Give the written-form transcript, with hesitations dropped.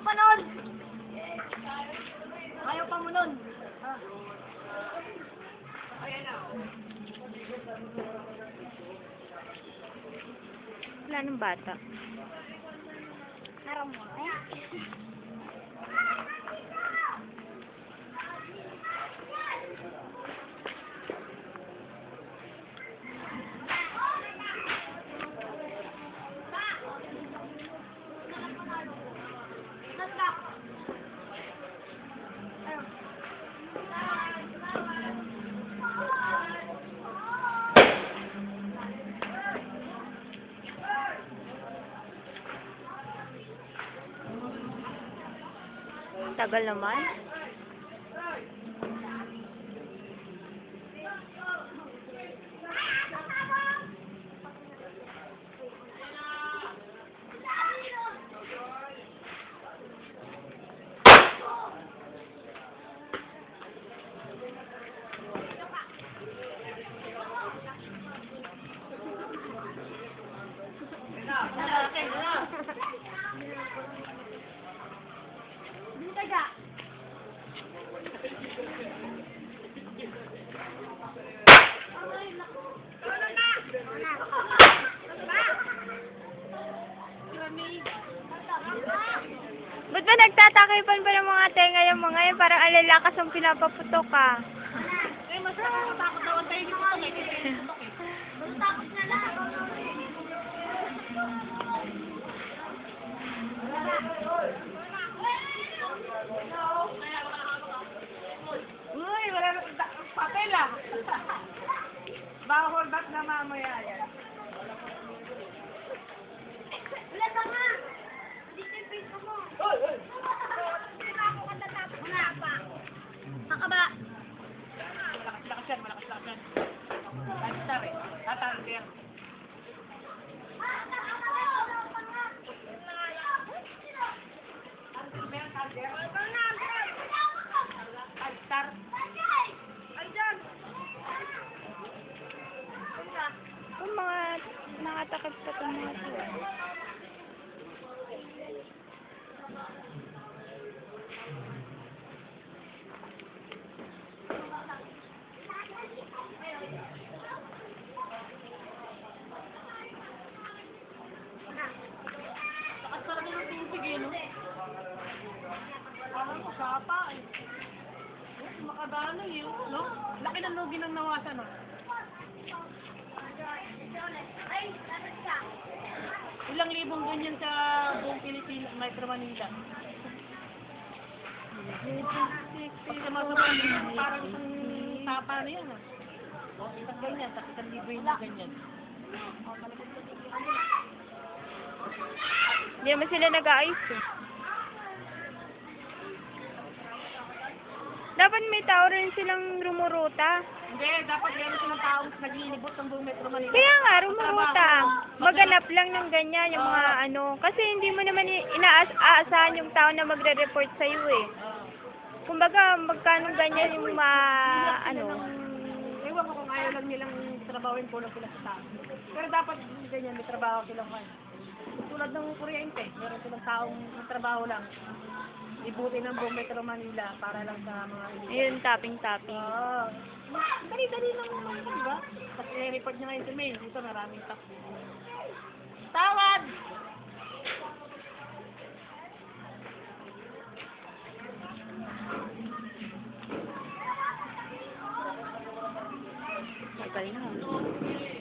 pa nun! Ayaw pa mo nun! Wala nang bata. Harap mo, eh? Tagal naman. Ba't ba nagtatakipan pa ng mga tenga yung mga yun? Parang alalakas ang pinapaputok ka. Eh, mas takot daw ang tayo dito sa may mas takot na lang. Uy, wala na papel ah. Baka hold back na mamaya yan. Wala ka nga. Dito yung face mo. Hoy, hoy. Wala pa. Saka ba? Malakas yan, malakas yan. Lanstar eh. Tatang yan. Lanstar. Ay, dyan. Kung mga nakatakot pa itong mga ito. Nakasara na ng tubig eh, no? Parang masapa eh. Makadano yun, no? Laki ng lugi ng nawasan, no? Ilang libong ganyan sa buong Pilipinas, Metro Manila. Pag sa mga parang isang tapa na yan, ah. Isang ganyan, tapos isang libo yung ganyan. Hindi naman sila nag-aayos eh. Dapat may tao rin silang rumuruta. Hindi, dapat meron silang taong naglilibot ng buong Metro Manila. Kaya nga, rumuruta. Maganap lang ng ganyan yung mga ano. Kasi hindi mo naman inaasahan yung tao na magre-report sa'yo eh. Kumbaga, magkano ganyan yung Ewan ko kung ayaw lang nilang trabawin po lang sila sa tao. Pero dapat ganyan, may trabaho silang kan. Tulad ng kuryente, meron silang taong trabaho lang. Ibuti ng buong Metro Manila para lang sa mga Ayun, tapping-tapping. Oo. Dali-dali lang naman, di ba? Kasi i-report niya ngayon sa mail. Dito maraming tap. Tawad! Tagal na.